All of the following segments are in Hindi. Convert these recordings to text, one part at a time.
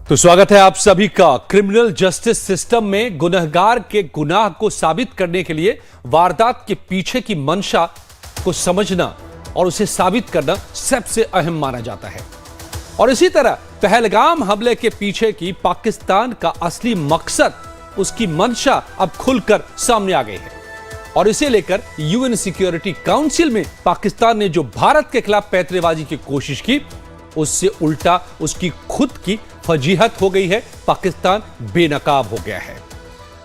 तो स्वागत है आप सभी का। क्रिमिनल जस्टिस सिस्टम में गुनहगार के गुनाह को साबित करने के लिए वारदात के पीछे की मंशा को समझना और उसे साबित करना सबसे अहम माना जाता है। और इसी तरह पहलगाम हमले के पीछे की पाकिस्तान का असली मकसद, उसकी मंशा अब खुलकर सामने आ गई है। और इसे लेकर यूएन सिक्योरिटी काउंसिल में पाकिस्तान ने जो भारत के खिलाफ पैंतरेबाजी की कोशिश की, उससे उल्टा उसकी खुद की फजीहत हो गई है। पाकिस्तान बेनकाब हो गया है।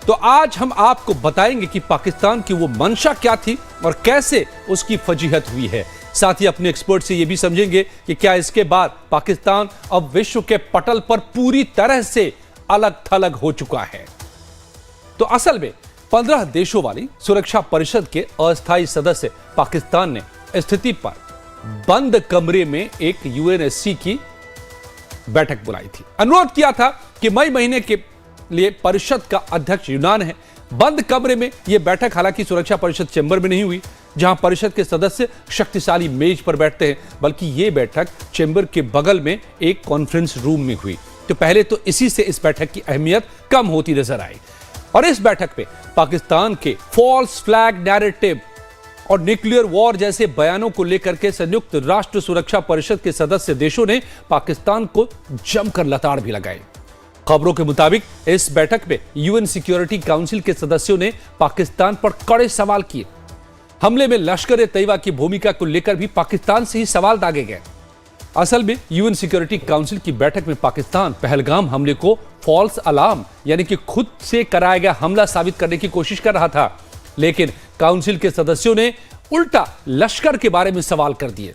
तो आज हम आपको बताएंगे कि पाकिस्तान की वो मंशा क्या थी और कैसे उसकी फजीहत हुई है। साथ ही अपने एक्सपर्ट से यह भी समझेंगे कि क्या इसके बाद पाकिस्तान अब विश्व के पटल पर पूरी तरह से अलग थलग हो चुका है। तो असल में 15 देशों वाली सुरक्षा परिषद के अस्थायी सदस्य पाकिस्तान ने स्थिति पर बंद कमरे में एक यूएनएससी की बैठक बुलाई थी। अनुरोध किया था कि मई महीने के लिए परिषद का अध्यक्ष यूनान है। बंद कमरे में यह बैठक हालांकि सुरक्षा परिषद चैम्बर में नहीं हुई, जहां परिषद के सदस्य शक्तिशाली मेज पर बैठते हैं, बल्कि यह बैठक चैम्बर के बगल में एक कॉन्फ्रेंस रूम में हुई। तो पहले तो इसी से इस बैठक की अहमियत कम होती नजर आई। और इस बैठक में पाकिस्तान के फॉल्स फ्लैग नैरेटिव और न्यूक्लियर वॉर जैसे बयानों को लेकर के संयुक्त राष्ट्र सुरक्षा परिषद के सदस्य देशों ने पाकिस्तान को जमकर लताड़ भी लगाई। खबरों के मुताबिक इस बैठक में यूएन सिक्योरिटी काउंसिल के सदस्यों ने पाकिस्तान पर कड़े सवाल किए। हमले में लश्कर तैयबा की भूमिका को लेकर भी पाकिस्तान से ही सवाल दागे गए। असल में यूएन सिक्योरिटी काउंसिल की बैठक में पाकिस्तान पहलगाम हमले को फॉल्स अलार्म यानी कि खुद से कराया गया हमला साबित करने की कोशिश कर रहा था, लेकिन काउंसिल के सदस्यों ने उल्टा लश्कर के बारे में सवाल कर दिए।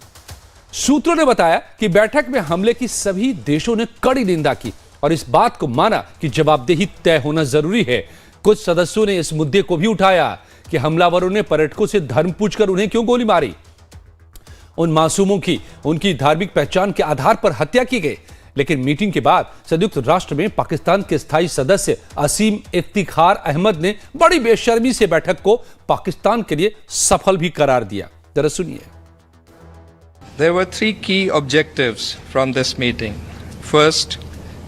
सूत्रों ने बताया कि बैठक में हमले की सभी देशों ने कड़ी निंदा की और इस बात को माना कि जवाबदेही तय होना जरूरी है। कुछ सदस्यों ने इस मुद्दे को भी उठाया कि हमलावरों ने पर्यटकों से धर्म पूछकर उन्हें क्यों गोली मारी। उन मासूमों की उनकी धार्मिक पहचान के आधार पर हत्या की गई। लेकिन मीटिंग के बाद संयुक्त राष्ट्र में पाकिस्तान के स्थायी सदस्य असीम इफ्तिखार अहमद ने बड़ी बेशर्मी से बैठक को पाकिस्तान के लिए सफल भी करार दिया। जरा सुनिए। There were 3 key objectives from this meeting. First,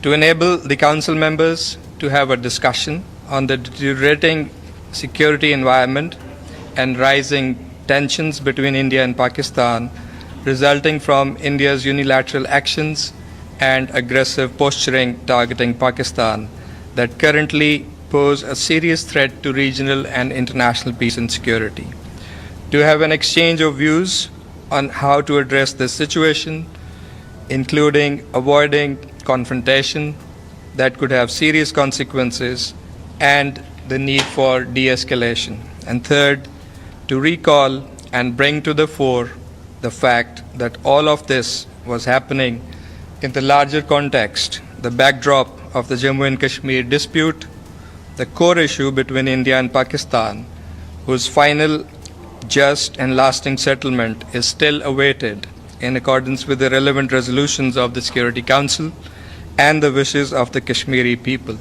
to enable the council members to have a discussion on the deteriorating security environment and rising tensions between India and Pakistan resulting from India's unilateral actions and aggressive posturing targeting Pakistan that currently pose a serious threat to regional and international peace and security. To have an exchange of views on how to address this situation, including avoiding confrontation that could have serious consequences and the need for de-escalation. And third, to recall and bring to the fore the fact that all of this was happening in the larger context, the backdrop of the Jammu and Kashmir dispute, the core issue between India and Pakistan, whose final just and lasting settlement is still awaited in accordance with the relevant resolutions of the Security Council and the wishes of the Kashmiri people,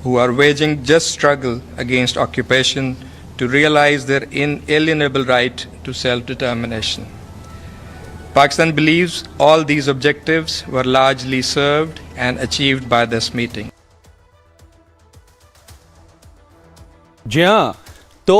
who are waging just struggle against occupation to realize their inalienable right to self-determination. Pakistan believes all these objectives were largely served and achieved by this meeting. जी हां, तो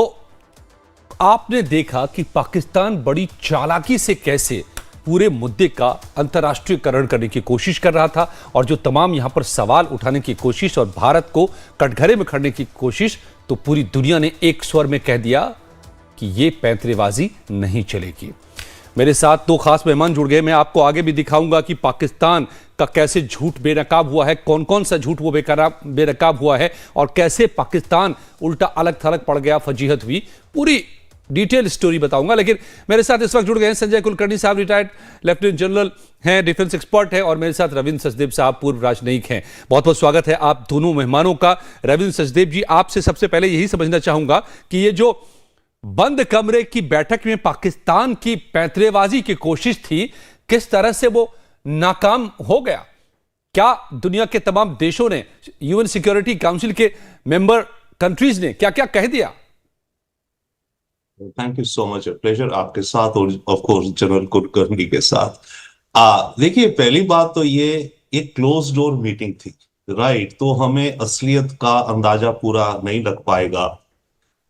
आपने देखा कि पाकिस्तान बड़ी चालाकी से कैसे पूरे मुद्दे का अंतर्राष्ट्रीयकरण करने की कोशिश कर रहा था और जो तमाम यहां पर सवाल उठाने की कोशिश और भारत को कटघरे में खड़ने की कोशिश, तो पूरी दुनिया ने एक स्वर में कह दिया कि यह पैंतरेबाजी नहीं चलेगी। मेरे साथ 2 खास मेहमान जुड़ गए। मैं आपको आगे भी दिखाऊंगा कि पाकिस्तान का कैसे झूठ बेनकाब हुआ है, कौन कौन सा झूठ वो बेनकाब हुआ है और कैसे पाकिस्तान उल्टा अलग थलग पड़ गया, फजीहत हुई। पूरी डिटेल स्टोरी बताऊंगा। लेकिन मेरे साथ इस वक्त जुड़ गए हैं संजय कुलकर्णी साहब, रिटायर्ड लेफ्टिनेंट जनरल हैं, डिफेंस एक्सपर्ट हैं, और मेरे साथ रविंद्र सचदेव साहब, पूर्व राजनयिक हैं। बहुत बहुत स्वागत है आप दोनों मेहमानों का। रविंद्र सचदेव जी, आपसे सबसे पहले यही समझना चाहूंगा कि ये जो बंद कमरे की बैठक में पाकिस्तान की पैंतरेबाजी की कोशिश थी, किस तरह से वो नाकाम हो गया? क्या दुनिया के तमाम देशों ने, यूएन सिक्योरिटी काउंसिल के मेंबर कंट्रीज ने क्या क्या कह दिया? Thank you so much, pleasure आपके साथ और ऑफ कोर्स जनरल कुलकर्णी के साथ। देखिए, पहली बात तो ये एक क्लोज डोर मीटिंग थी, राइट? तो हमें असलियत का अंदाजा पूरा नहीं लग पाएगा,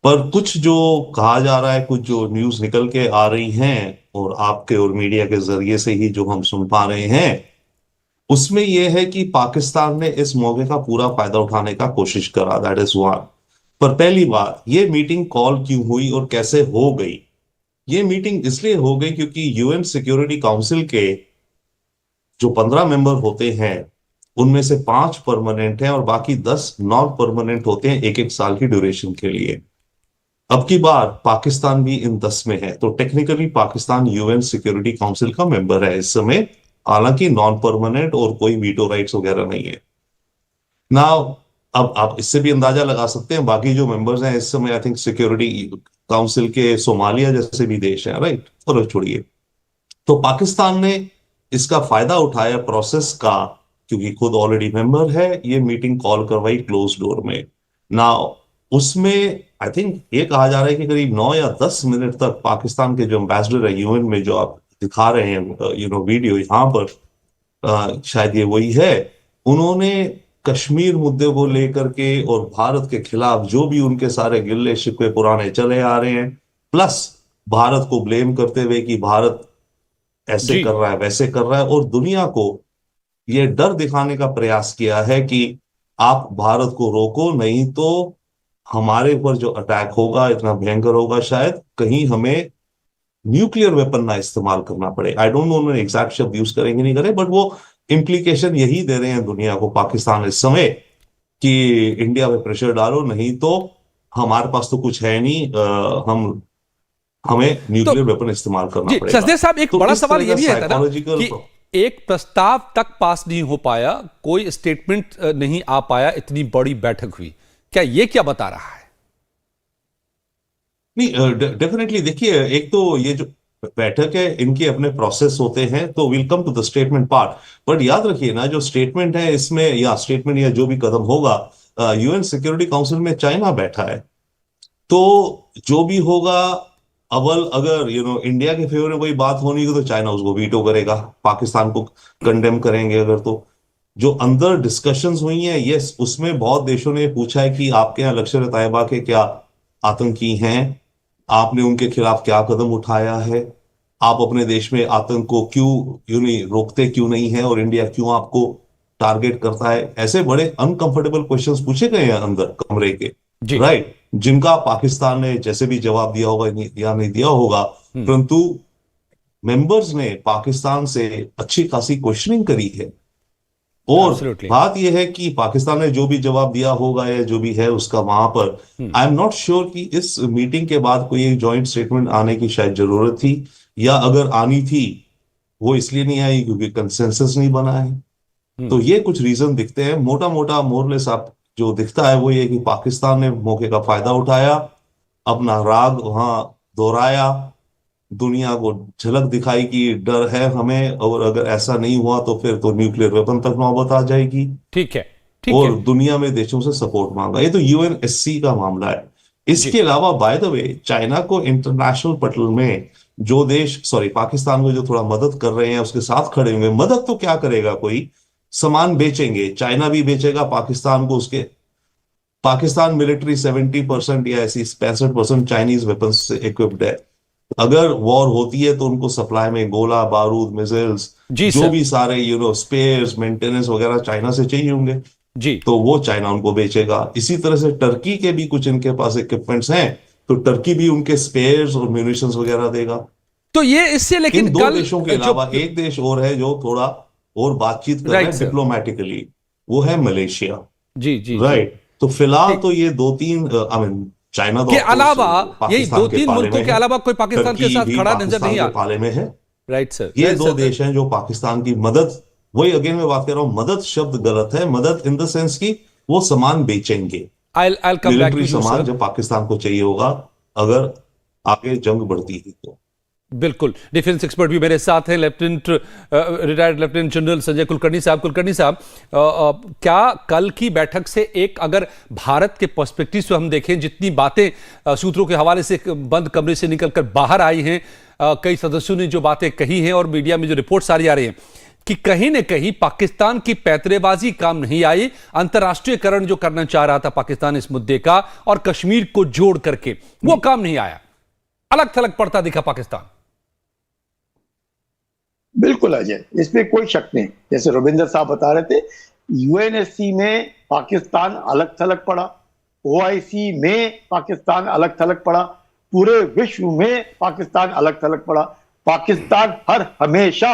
पर कुछ जो कहा जा रहा है, कुछ जो न्यूज निकल के आ रही हैं और आपके और मीडिया के जरिए से ही जो हम सुन पा रहे हैं, उसमें यह है कि पाकिस्तान ने इस मौके का पूरा फायदा उठाने का कोशिश करा, दैट इज वन। पर पहली बात, ये मीटिंग कॉल क्यों हुई और कैसे हो गई? ये मीटिंग इसलिए हो गई क्योंकि यूएन सिक्योरिटी काउंसिल के जो 15 मेंबर होते हैं, उनमें से 5 परमानेंट हैं और बाकी 10 नॉन परमानेंट होते हैं, एक एक साल की ड्यूरेशन के लिए। अब की बार पाकिस्तान भी इन 10 में है, तो technically Pakistan UN security council का मेंबर है इस समय, हालांकि नॉन परमानेंट और कोई वीटो राइट्स वगैरह नहीं है। नाउ अब आप इससे भी अंदाजा लगा सकते हैं बाकी जो मेंबर्स हैं इस समय, आई थिंक सिक्योरिटी काउंसिल के सोमालिया जैसे भी देश हैं, राइट? और छोड़िए, तो पाकिस्तान ने इसका फायदा उठाया प्रोसेस का, क्योंकि खुद ऑलरेडी मेंबर है, ये मीटिंग कॉल करवाई क्लोज डोर में। नाउ उसमें आई थिंक ये कहा जा रहा है कि करीब 9 या 10 मिनट तक पाकिस्तान के जो एम्बेसडर है यूएन में, जो आप दिखा रहे हैं वीडियो यहाँ पर, शायद ये वही है, उन्होंने कश्मीर मुद्दे को लेकर के और भारत के खिलाफ जो भी उनके सारे गिल्ले शिकवे पुराने चले आ रहे हैं, प्लस भारत को ब्लेम करते हुए कि भारत ऐसे कर रहा है, वैसे कर रहा है, और दुनिया को यह डर दिखाने का प्रयास किया है कि आप भारत को रोको, नहीं तो हमारे ऊपर जो अटैक होगा इतना भयंकर होगा, शायद कहीं हमें न्यूक्लियर वेपन ना इस्तेमाल करना पड़े। आई डोंट नो उन्होंने एग्जैक्ट शब्द यूज करेंगे नहीं करें, बट वो इंप्लीकेशन यही दे रहे हैं दुनिया को, पाकिस्तान इस समय, कि इंडिया पे प्रेशर डालो, नहीं तो हमारे पास तो कुछ है नहीं, हमें न्यूक्लियर वेपन इस्तेमाल करना पड़ेगा। सचदेव साहब, एक तो बड़ा इस सवाल तरह ये का भी है ना psychological कि एक प्रस्ताव तक पास नहीं हो पाया, कोई स्टेटमेंट नहीं आ पाया, इतनी बड़ी बैठक हुई, क्या बता रहा है? नहीं, डेफिनेटली देखिए, एक तो ये जो बैठक है, इनके अपने प्रोसेस होते हैं, तो will come to the statement part, but याद रखिए ना, जो स्टेटमेंट है इसमें, या स्टेटमेंट या जो भी कदम होगा, यूएन सिक्योरिटी काउंसिल में चाइना बैठा है, तो जो भी होगा, अव्वल अगर इंडिया के फेवर में कोई बात होनी हो तो चाइना उसको वीटो करेगा, पाकिस्तान को कंडेम करेंगे अगर। तो जो अंदर डिस्कशंस हुई हैं, यस, उसमें बहुत देशों ने पूछा है कि आपके यहाँ लश्कर तैयबा के क्या आतंकी हैं, आपने उनके खिलाफ क्या कदम उठाया है, आप अपने देश में आतंक को क्यों रोकते क्यों नहीं है, और इंडिया क्यों आपको टारगेट करता है। ऐसे बड़े अनकंफर्टेबल क्वेश्चंस पूछे गए हैं अंदर कमरे के, राइट, जिनका पाकिस्तान ने जैसे भी जवाब दिया होगा या नहीं दिया होगा, परंतु मेंबर्स ने पाकिस्तान से अच्छी खासी क्वेश्चनिंग करी है। और बात यह है कि पाकिस्तान ने जो भी जवाब दिया होगा या जो भी है उसका वहां पर, आई एम नॉट श्योर कि इस मीटिंग के बाद कोई एक जॉइंट स्टेटमेंट आने की शायद जरूरत थी, या अगर आनी थी वो इसलिए नहीं आई क्योंकि कंसेंसस नहीं बना है। तो ये कुछ रीजन दिखते हैं, मोटा मोटा मोरलेस आप जो दिखता है वो ये कि पाकिस्तान ने मौके का फायदा उठाया, अपना राग वहां दोहराया, दुनिया को झलक दिखाई कि डर है हमें, और अगर ऐसा नहीं हुआ तो फिर तो न्यूक्लियर वेपन तक नौबत आ जाएगी। ठीक है, और दुनिया में देशों से सपोर्ट मांगा। ये तो यूएनएससी का मामला है। इसके अलावा बाय द वे, चाइना को इंटरनेशनल पटल में जो देश, पाकिस्तान को जो थोड़ा मदद कर रहे हैं उसके साथ खड़े हुए, मदद तो क्या करेगा, कोई सामान बेचेंगे, चाइना भी बेचेगा पाकिस्तान को, उसके पाकिस्तान मिलिट्री 70% या ऐसी 65% चाइनीज वेपन्स से इक्विप्ड है। अगर वॉर होती है तो उनको सप्लाई में गोला बारूद, मिसाइल्स, जो भी सारे स्पेयर्स, मेंटेनेंस वगैरह चाइना से चाहिए होंगे जी, तो वो चाइना उनको बेचेगा। इसी तरह से टर्की के भी कुछ इनके पास इक्विपमेंट्स हैं, तो टर्की भी उनके स्पेयर्स और म्यूनिशंस वगैरह देगा। तो ये इससे, लेकिन इन दो देशों के अलावा एक देश और है जो थोड़ा और बातचीत कर रहे हैं डिप्लोमेटिकली, वो है मलेशिया। जी, राइट। तो फिलहाल तो ये 2-3 चाइना के अलावा, यही 2-3 मुल्कों के अलावा कोई पाकिस्तान के साथ खड़ा नजर नहीं आ पाले में है। राइट सर, ये दो देश हैं जो पाकिस्तान की मदद, वही अगेन मैं बात कर रहा हूं, मदद शब्द गलत है, मदद इन द सेंस की वो सामान बेचेंगे, मिलिट्री सामान जो पाकिस्तान को चाहिए होगा अगर आगे जंग बढ़ती है तो। बिल्कुल, डिफेंस एक्सपर्ट भी मेरे साथ हैं, retired lieutenant general Sanjay Kulkarni साहब। कुलकर्णी साहब, क्या कल की बैठक से एक, अगर भारत के पर्सपेक्टिव से हम देखें, जितनी बातें सूत्रों के हवाले से बंद कमरे से निकलकर बाहर आई हैं, कई सदस्यों ने जो बातें कही हैं और मीडिया में जो रिपोर्ट सारी आ रही हैं, कि कहीं न कहीं पाकिस्तान की पैतरेबाजी काम नहीं आई, अंतर्राष्ट्रीयकरण जो करना चाह रहा था पाकिस्तान इस मुद्दे का और कश्मीर को जोड़ करके वो काम नहीं आया, अलग थलग पड़ता दिखा पाकिस्तान। बिल्कुल अजय, इसमें कोई शक नहीं। जैसे रविंद्र साहब बता रहे थे, यूएनएससी में पाकिस्तान अलग थलग पड़ा, ओआईसी में पाकिस्तान अलग थलग पड़ा, पूरे विश्व में पाकिस्तान अलग थलग पड़ा। पाकिस्तान हर हमेशा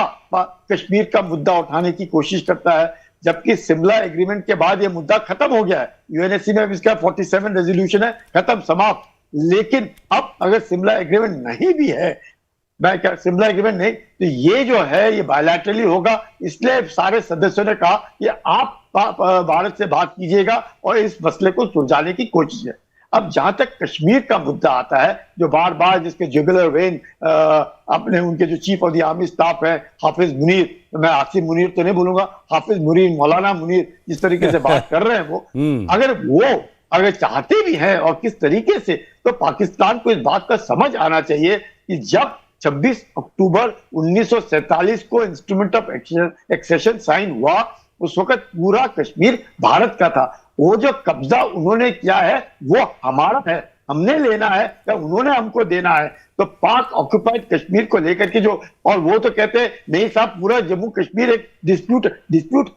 कश्मीर का मुद्दा उठाने की कोशिश करता है, जबकि शिमला एग्रीमेंट के बाद यह मुद्दा खत्म हो गया है। यूएनएससी में इसका 47 रेजोल्यूशन है, खत्म, समाप्त। लेकिन अब अगर शिमला एग्रीमेंट नहीं भी है, मैं क्या शिमला एग्रीमेंट नहीं, तो ये जो है ये बायलैटरली होगा। इसलिए सारे सदस्यों ने कहा कि आप भारत से बात कीजिएगा और इस मसले को सुलझाने की कोशिश है। अब जहां तक कश्मीर का मुद्दा आता है, जो बार बार जिसके जुगुलर वेन अपने उनके जो chief of the army staff है हाफिज मुनीर, मैं आसिम मुनीर तो नहीं बोलूंगा, हाफिज मुनीर, मौलाना मुनीर, जिस तरीके से बात कर रहे हैं वो, अगर चाहते भी हैं और किस तरीके से, तो पाकिस्तान को इस बात का समझ आना चाहिए कि जब 26 अक्टूबर 1947 को इंस्ट्रूमेंट ऑफ एक्सेशन साइन हुआ, उस वक्त पूरा कश्मीर भारत का था। वो जो कब्जा उन्होंने किया है वो हमारा है, हमने लेना है या उन्होंने हमको देना है। तो पाक ऑक्युपाइड कश्मीर को लेकर के जो, और वो तो कहते हैं नहीं साहब पूरा जम्मू कश्मीर एक डिस्प्यूट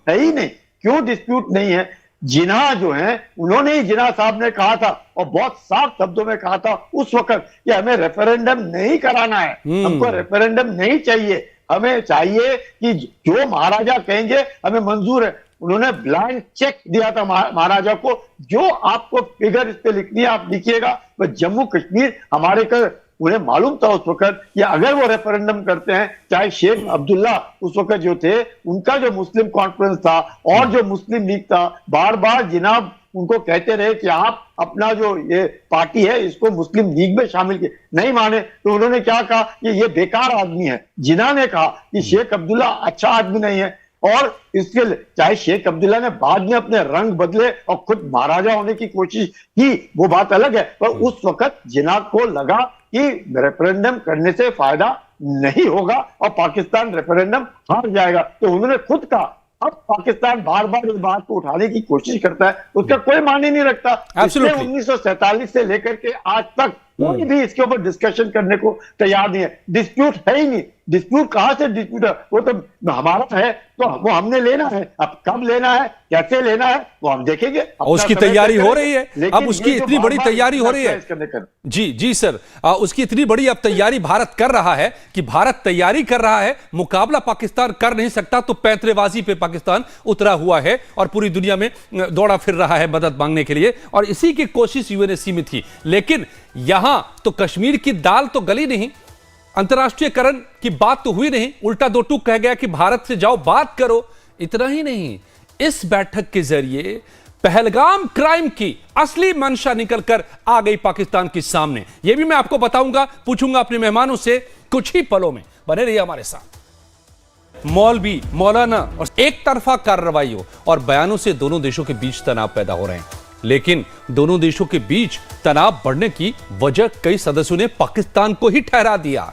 है ही नहीं। क्यों डिस्प्यूट नहीं है? जिन्ना जो है उन्होंने ही, जिन्ना साहब ने कहा था और बहुत साफ शब्दों में कहा था उस वक्त कि हमें रेफरेंडम नहीं कराना है, हमको रेफरेंडम नहीं चाहिए, हमें चाहिए कि जो महाराजा कहेंगे हमें मंजूर है। उन्होंने ब्लैंक चेक दिया था महाराजा को, जो आपको फिगर इस पे लिखनी है आप लिखिएगा। तो जम्मू कश्मीर हमारे कर, उन्हें मालूम था उस वक्त कि अगर वो रेफरेंडम करते हैं, चाहे शेख अब्दुल्ला उस वक्त जो थे, उनका जो मुस्लिम कॉन्फ्रेंस था और जो मुस्लिम लीग था, बार बार जिनाब उनको कहते रहे कि आप अपना जो ये पार्टी है इसको मुस्लिम लीग में शामिल किए, नहीं माने। तो उन्होंने क्या कहा कि ये बेकार आदमी है। जिन्ना ने कहा कि शेख अब्दुल्ला अच्छा आदमी नहीं है, और इसके चाहे शेख अब्दुल्ला ने बाद में अपने रंग बदले और खुद महाराजा होने की कोशिश की, वो बात अलग है, पर उस वक्त जिन्ना को लगा कि रेफरेंडम करने से फायदा नहीं होगा और पाकिस्तान रेफरेंडम हार जाएगा। तो उन्होंने खुद कहा, अब पाकिस्तान बार बार इस बात को उठाने की कोशिश करता है, उसका कोई माने नहीं रखता। 1947 से लेकर के आज तक कोई भी इसके ऊपर डिस्कशन करने को तैयार नहीं है। डिस्प्यूट है ही नहीं। डिस्प्यूट कहां से डिस्प्यूट है? वो तो हमारा है, तो वो हमने लेना है। अब कब लेना है, कैसे लेना है, वो हम देखेंगे। उसकी तैयारी हो रही है, अब उसकी इतनी बड़ी तैयारी हो रही है। जी सर, उसकी इतनी बड़ी अब तैयारी भारत कर रहा है कि भारत तैयारी कर रहा है, मुकाबला पाकिस्तान कर नहीं सकता, तो पैंतरेबाजी पे पाकिस्तान उतरा हुआ है और पूरी दुनिया में दौड़ा फिर रहा है मदद मांगने के लिए, और इसी की कोशिश यूएनएससी में थी। लेकिन यहां तो कश्मीर की दाल तो गली नहीं, अंतर्राष्ट्रीयकरण की बात तो हुई नहीं, उल्टा दो टूक कह गया कि भारत से जाओ बात करो। इतना ही नहीं, इस बैठक के जरिए पहलगाम क्राइम की असली मंशा निकलकर आ गई पाकिस्तान के सामने। यह भी मैं आपको बताऊंगा, पूछूंगा अपने मेहमानों से कुछ ही पलों में। बने रहिए हमारे साथ। मौलवी, मौलाना और एक तरफा कार्रवाइयों और बयानों से दोनों देशों के बीच तनाव पैदा हो रहे हैं, लेकिन दोनों देशों के बीच तनाव बढ़ने की वजह कई सदस्यों ने पाकिस्तान को ही ठहरा दिया।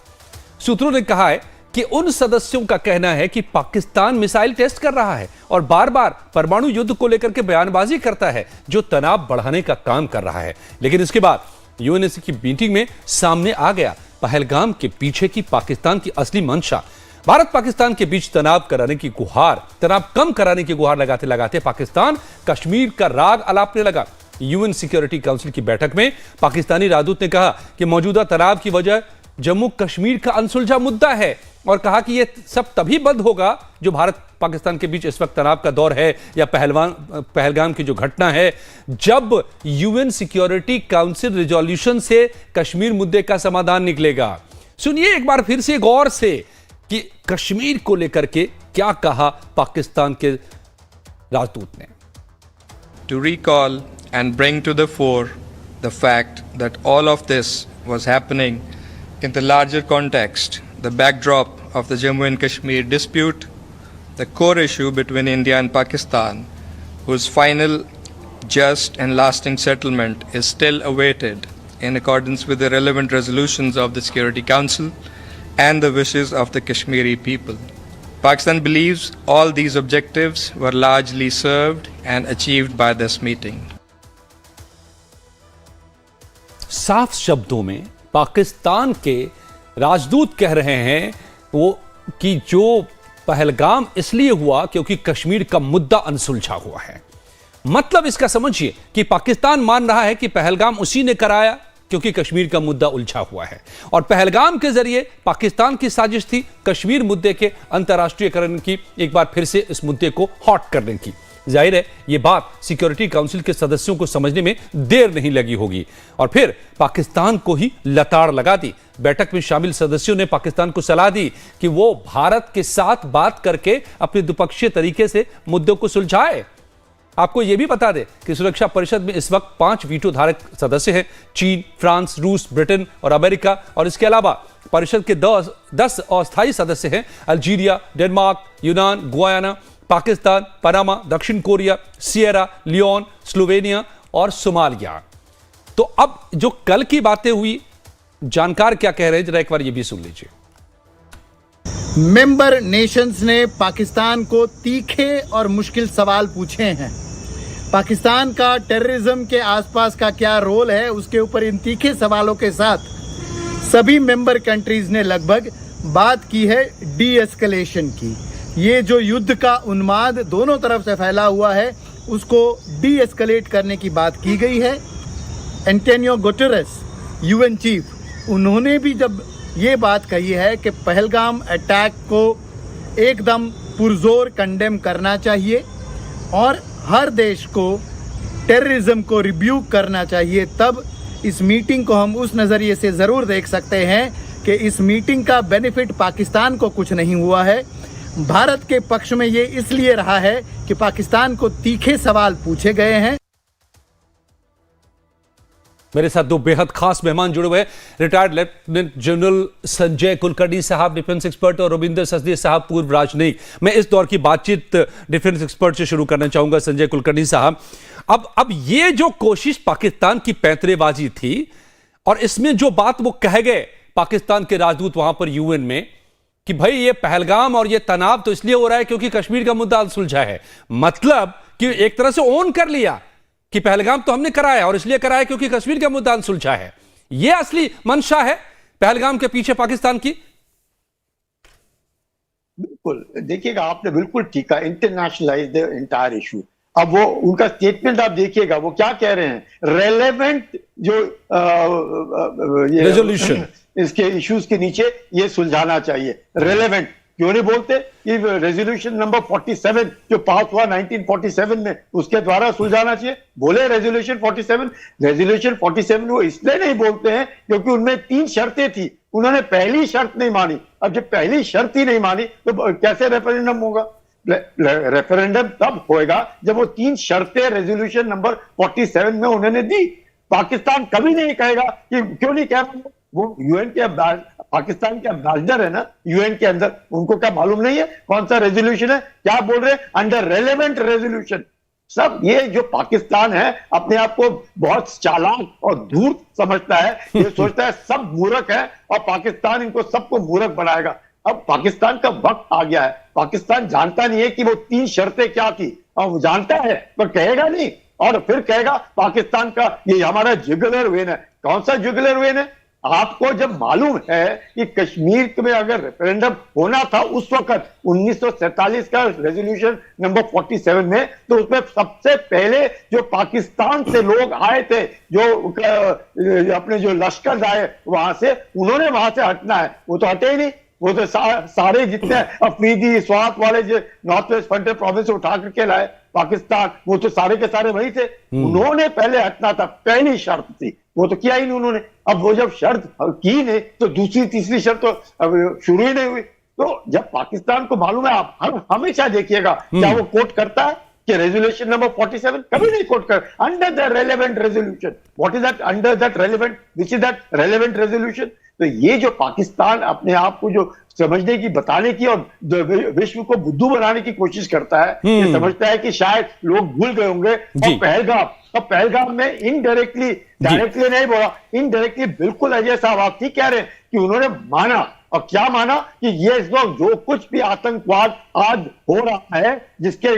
सूत्रों ने कहा है कि उन सदस्यों का कहना है कि पाकिस्तान मिसाइल टेस्ट कर रहा है और बार बार परमाणु युद्ध को लेकर के बयानबाजी करता है, जो तनाव बढ़ाने का काम कर रहा है। लेकिन इसके बाद यूएनएससी की मीटिंग में सामने आ गया पहलगाम के पीछे की पाकिस्तान की असली मंशा। भारत पाकिस्तान के बीच तनाव कराने की गुहार, तनाव कम कराने की गुहार लगाते लगाते पाकिस्तान कश्मीर का राग अलापने लगा। यूएन सिक्योरिटी काउंसिल की बैठक में पाकिस्तानी राजदूत ने कहा कि मौजूदा तनाव की वजह जम्मू कश्मीर का अनसुलझा मुद्दा है, और कहा कि यह सब तभी बंद होगा जो भारत पाकिस्तान के बीच इस वक्त तनाव का दौर है या पहलगाम की जो घटना है, जब यूएन सिक्योरिटी काउंसिल रिजोल्यूशन से कश्मीर मुद्दे का समाधान निकलेगा। सुनिए एक बार फिर से गौर से कि कश्मीर को लेकर के क्या कहा पाकिस्तान के राजदूत ने। To recall and bring to the fore the fact that all of this was happening in the larger context, the backdrop of the Jammu and Kashmir dispute, the core issue between India and Pakistan, whose final just and lasting settlement is still awaited in accordance with the relevant resolutions of the Security Council and the wishes of the Kashmiri people. Pakistan believes all these objectives were largely served and achieved by this meeting. साफ शब्दों में पाकिस्तान के राजदूत कह रहे हैं वो कि जो पहलगाम इसलिए हुआ क्योंकि कश्मीर का मुद्दा अनसुलझा हुआ है। मतलब इसका समझिए कि पाकिस्तान मान रहा है कि पहलगाम उसी ने कराया क्योंकि कश्मीर का मुद्दा उलझा हुआ है और पहलगाम के जरिए पाकिस्तान की साजिश थी कश्मीर मुद्दे के अंतर्राष्ट्रीयकरण की, एक बार फिर से इस मुद्दे को हॉट करने की। जाहिर है यह बात सिक्योरिटी काउंसिल के सदस्यों को समझने में देर नहीं लगी होगी और फिर पाकिस्तान को ही लताड़ लगा दी। बैठक में शामिल सदस्यों ने पाकिस्तान को सलाह दी कि वो भारत के साथ बात करके अपने द्विपक्षीय तरीके से मुद्दों को सुलझाए। आपको यह भी बता दें कि सुरक्षा परिषद में इस वक्त 5 वीटो धारक सदस्य हैं, चीन, फ्रांस, रूस, ब्रिटेन और अमेरिका, और इसके अलावा परिषद के 10 अस्थायी सदस्य हैं, अल्जीरिया, डेनमार्क, यूनान, गुयाना, पाकिस्तान, पनामा, दक्षिण कोरिया, सिएरा लियोन, स्लोवेनिया और सोमालिया। तो अब जो कल की बातें हुई, जानकार क्या कह रहे हैं जरा एक बार ये भी सुन लीजिए। मेंबर नेशंस ने पाकिस्तान को तीखे और मुश्किल सवाल पूछे हैं। पाकिस्तान का टेररिज्म के आसपास का क्या रोल है, उसके ऊपर इन तीखे सवालों के साथ सभी मेंबर कंट्रीज ने लगभग बात की है डी एस्केलेशन की। ये जो युद्ध का उन्माद दोनों तरफ से फैला हुआ है उसको डी एस्केलेट करने की बात की गई है। एंटोनियो गुटेरेस, यूएन चीफ, उन्होंने भी जब ये बात कही है कि पहलगाम अटैक को एकदम पुरजोर कंडेम करना चाहिए और हर देश को टेररिज्म को रिब्यूक करना चाहिए, तब इस मीटिंग को हम उस नज़रिए से ज़रूर देख सकते हैं कि इस मीटिंग का बेनिफिट पाकिस्तान को कुछ नहीं हुआ है। भारत के पक्ष में ये इसलिए रहा है कि पाकिस्तान को तीखे सवाल पूछे गए हैं। मेरे साथ 2 बेहद खास मेहमान जुड़े हुए हैं, retired lieutenant general Sanjay Kulkarni साहब, डिफेंस एक्सपर्ट, और रविंदर सचदेव साहब, पूर्व राजनयिक। मैं इस दौर की बातचीत डिफेंस एक्सपर्ट से शुरू करना चाहूंगा। संजय कुलकर्णी साहब, अब ये जो कोशिश पाकिस्तान की पैंतरेबाजी थी और इसमें जो बात वो कह गए पाकिस्तान के राजदूत वहां पर यूएन में कि भाई ये पहलगाम और ये तनाव तो इसलिए हो रहा है क्योंकि कश्मीर का मुद्दा सुलझा है, मतलब कि एक तरह से ओन कर लिया कि पहलगाम तो हमने कराया और इसलिए कराया क्योंकि कश्मीर का मुद्दा सुलझा है। यह असली मंशा है पहलगाम के पीछे पाकिस्तान की। बिल्कुल, देखिएगा आपने बिल्कुल ठीक कहा, इंटरनेशनलाइज द एंटायर इशू। अब वो उनका स्टेटमेंट आप देखिएगा, वो क्या कह रहे हैं, रेलेवेंट जो रेजोल्यूशन इसके इश्यूज के नीचे ये सुलझाना चाहिए। रेलेवेंट क्यों नहीं बोलते कि रेजोल्यूशन नंबर 47 जो पास हुआ 1947 में उसके द्वारा सुलझाना चाहिए। बोले रेजोल्यूशन 47, रेजोल्यूशन 47 वो इसलिए नहीं बोलते हैं क्योंकि उनमें 3 शर्तें थी, उन्होंने पहली शर्त नहीं मानी। अब जब पहली शर्त ही नहीं मानी तो कैसे रेफरेंडम होगा? रेफरेंडम तब होएगा जब वो 3 शर्तें रेजोल्यूशन नंबर 47 में उन्होंने दी। पाकिस्तान कभी नहीं कहेगा कि क्यों नहीं कह रहा, वो यूएन के पाकिस्तान के एम्बेसडर है ना यूएन के अंदर, उनको क्या मालूम नहीं है कौन सा रेजोल्यूशन है? क्या बोल रहे हैं? Under relevant resolution. सब ये जो पाकिस्तान है अपने आप को बहुत चालाक और धूर्त समझता है, ये सोचता है सब मूर्ख है और पाकिस्तान इनको सबको मूर्ख बनाएगा। अब पाकिस्तान का वक्त आ गया है, पाकिस्तान जानता नहीं है कि वो 3 शर्तें क्या थी, और वो जानता है पर कहेगा नहीं, और फिर कहेगा पाकिस्तान का ये हमारा जुगुलर वेन है। कौन सा जुगुलर वेन है? आपको जब मालूम है कि कश्मीर में अगर रेफरेंडम होना था उस वक्त 1947 का रेजोल्यूशन नंबर 47 में, तो उसमें सबसे पहले जो पाकिस्तान से लोग आए थे, जो अपने जो लश्कर आए वहां से, उन्होंने वहां से हटना है, वो तो हटे ही नहीं। वो तो सारे जितने अफरीदी स्वात वाले जो नॉर्थ वेस्ट फ्रंटियर प्रोविंस उठा करके लाए पाकिस्तान, वो तो सारे के सारे वही थे। उन्होंने पहले हटना था, पहली शर्त थी, वो तो किया ही नहीं उन्होंने। अब वो जब शर्त की नहीं तो दूसरी तीसरी शर्त तो अब शुरू ही नहीं हुई। तो जब पाकिस्तान को मालूम है, आप हमेशा देखिएगा क्या वो कोट करता है कि रेजोल्यूशन नंबर 47? कभी नहीं कोट कर। Under the relevant resolution, what is that? Under that relevant, which is that relevant resolution? तो ये जो पाकिस्तान अपने आप को जो समझने की, बताने की और विश्व को बुद्धू बनाने की कोशिश करता है, ये समझता है कि शायद लोग भूल गए होंगे। और पहलगाम में इनडायरेक्टली, डायरेक्टली नहीं बोला, इनडायरेक्टली बिल्कुल अजय साहब आप ठीक कह रहे हैं कि उन्होंने माना और क्या माना कि ये लोग जो कुछ भी आतंकवाद आज हो रहा है, जिसके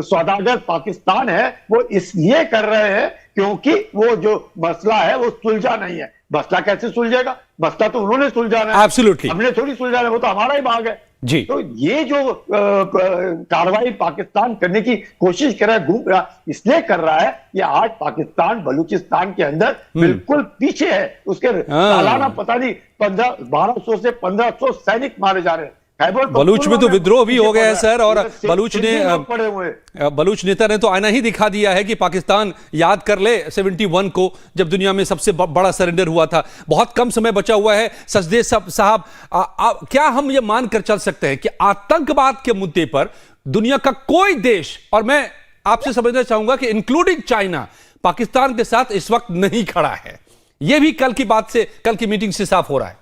सौदागर पाकिस्तान है, वो इसलिए कर रहे हैं क्योंकि वो जो मसला है वो सुलझा नहीं है। मसला कैसे सुलझेगा? मसला तो उन्होंने सुलझाना है, Absolutely. हमने थोड़ी सुलझाना है, वो तो हमारा ही भाग है जी। तो ये जो कार्रवाई पाकिस्तान करने की कोशिश कर रहा है, घूम रहा इसलिए कर रहा है, ये आज पाकिस्तान बलूचिस्तान के अंदर बिल्कुल पीछे है। उसके सालाना पता नहीं 1200 से 1500 सैनिक मारे जा रहे हैं। बलूच में तो विद्रोह भी हो गया है सर, और बलूच नेता ने तो आईना ही दिखा दिया है कि पाकिस्तान याद कर ले 71 को, जब दुनिया में सबसे बड़ा सरेंडर हुआ था। बहुत कम समय बचा हुआ है। सचदेव साहब, क्या हम ये मानकर चल सकते हैं कि आतंकवाद के मुद्दे पर दुनिया का कोई देश, और मैं आपसे समझना चाहूंगा कि इंक्लूडिंग चाइना, पाकिस्तान के साथ इस वक्त नहीं खड़ा है? यह भी कल की बात से, कल की मीटिंग से साफ हो रहा है।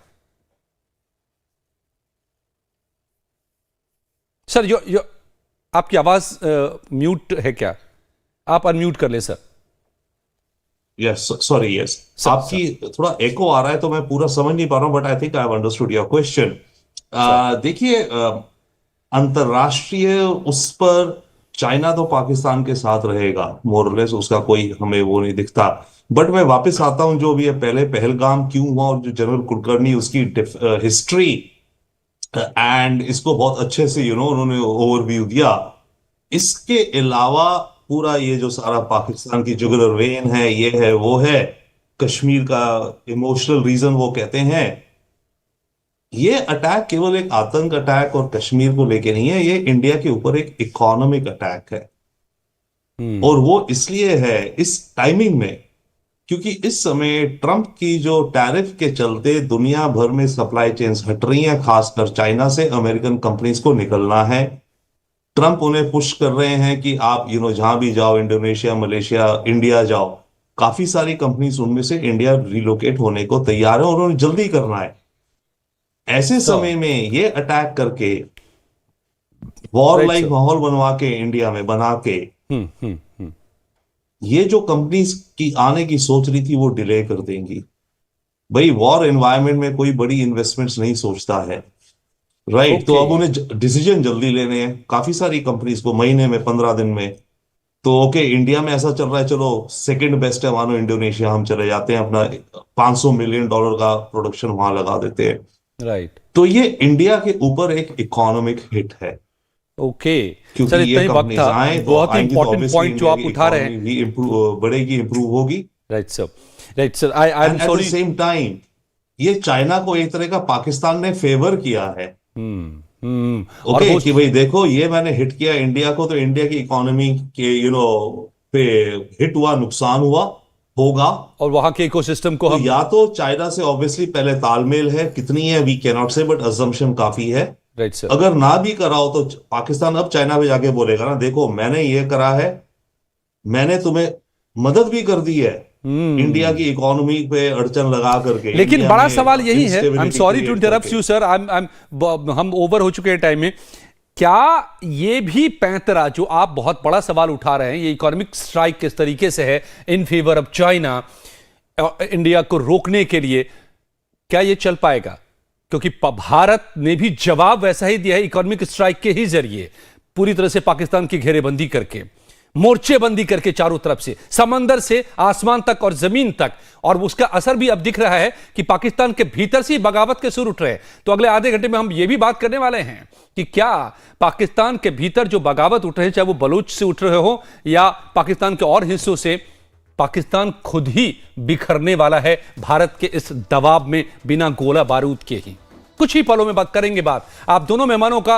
सर यो आपकी आवाज म्यूट है क्या? आप अनम्यूट कर ले सर। यस, सॉरी, यस, आपकी थोड़ा एको आ रहा है तो मैं पूरा समझ नहीं पा रहा हूं, but I think I have understood your question. देखिए, अंतरराष्ट्रीय उस पर चाइना तो पाकिस्तान के साथ रहेगा मोरलेस, उसका कोई हमें वो नहीं दिखता। बट मैं वापस आता हूं, जो भी है, पहले पहलगाम क्यों हुआ और जो जनरल कुलकर्णी उसकी हिस्ट्री एंड इसको बहुत अच्छे से उन्होंने ओवरव्यू दिया। इसके अलावा पूरा ये जो सारा पाकिस्तान की जुगुलर वेन है, ये है वो है, कश्मीर का इमोशनल रीजन वो कहते हैं, ये अटैक केवल एक आतंक अटैक और कश्मीर को लेके नहीं है, ये इंडिया के ऊपर एक इकोनॉमिक अटैक है। और वो इसलिए है इस टाइमिंग में क्योंकि इस समय ट्रंप की जो टैरिफ के चलते दुनिया भर में सप्लाई चेन्स हट रही हैं, खासकर चाइना से अमेरिकन कंपनीज को निकलना है। ट्रंप उन्हें पुश कर रहे हैं कि आप जहां भी जाओ, इंडोनेशिया, मलेशिया, इंडिया जाओ, काफी सारी कंपनीज उनमें से इंडिया रिलोकेट होने को तैयार है और उन्हें जल्दी करना है। ऐसे समय में ये अटैक करके वॉर लाइक माहौल बनवा के इंडिया में बना के ये जो कंपनीज की आने की सोच रही थी वो डिले कर देंगी। भाई, वॉर एनवायरनमेंट में कोई बड़ी इन्वेस्टमेंट्स नहीं सोचता है, राइट? तो अब उन्हें डिसीजन जल्दी लेने हैं, काफी सारी कंपनीज को, महीने में, 15 दिन में। तो ओके, इंडिया में ऐसा चल रहा है, चलो सेकंड बेस्ट है, मानो इंडोनेशिया, हम चले जाते हैं, अपना $500 मिलियन का प्रोडक्शन वहां लगा देते हैं, राइट? तो ये इंडिया के ऊपर एक इकोनॉमिक हिट है। ओके, सर, इतना ही वक्त था, बहुत ही इंपॉर्टेंट पॉइंट जो आप उठा रहे हैं, बढ़ेगी, इंप्रूव होगी। Right sir, right sir. I am sorry, at the same time ये चाइना को एक तरह का पाकिस्तान ने फेवर किया है। ओके, कि भाई देखो, ये मैंने हिट किया इंडिया को, तो इंडिया की इकोनॉमी के पे हिट हुआ, नुकसान हुआ होगा, और वहां के इकोसिस्टम को तो या तो चाइना से ऑब्वियसली पहले तालमेल है, कितनी है वी कैन नॉट से, बट अजम्पशन काफी है। Right sir. अगर ना भी कराओ तो पाकिस्तान अब चाइना पे जाके बोलेगा ना, देखो मैंने ये करा है, मैंने तुम्हें मदद भी कर दी है इंडिया की इकोनॉमी पे अड़चन लगा करके। लेकिन बड़ा सवाल यही है, I am sorry to interrupt you sir, हम ओवर हो चुके हैं टाइम में। क्या ये भी पैंतरा जो आप बहुत बड़ा सवाल उठा रहे हैं, ये इकोनॉमिक स्ट्राइक किस तरीके से है in favour of China, India को रोकने के लिए, क्या ये चल पाएगा? क्योंकि भारत ने भी जवाब वैसा ही दिया है, इकोनॉमिक स्ट्राइक के ही जरिए, पूरी तरह से पाकिस्तान की घेरेबंदी करके, मोर्चेबंदी करके, चारों तरफ से, समंदर से आसमान तक और जमीन तक। और उसका असर भी अब दिख रहा है कि पाकिस्तान के भीतर से ही बगावत के सुर उठ रहे हैं। तो अगले आधे घंटे में हम ये भी बात करने वाले हैं कि क्या पाकिस्तान के भीतर जो बगावत उठ रहे हैं, चाहे वो बलूच से उठ रहे हो या पाकिस्तान के और हिस्सों से, पाकिस्तान खुद ही बिखरने वाला है भारत के इस दबाव में, बिना गोला बारूद के ही। कुछ ही पलों में बात करेंगे। बात आप दोनों मेहमानों का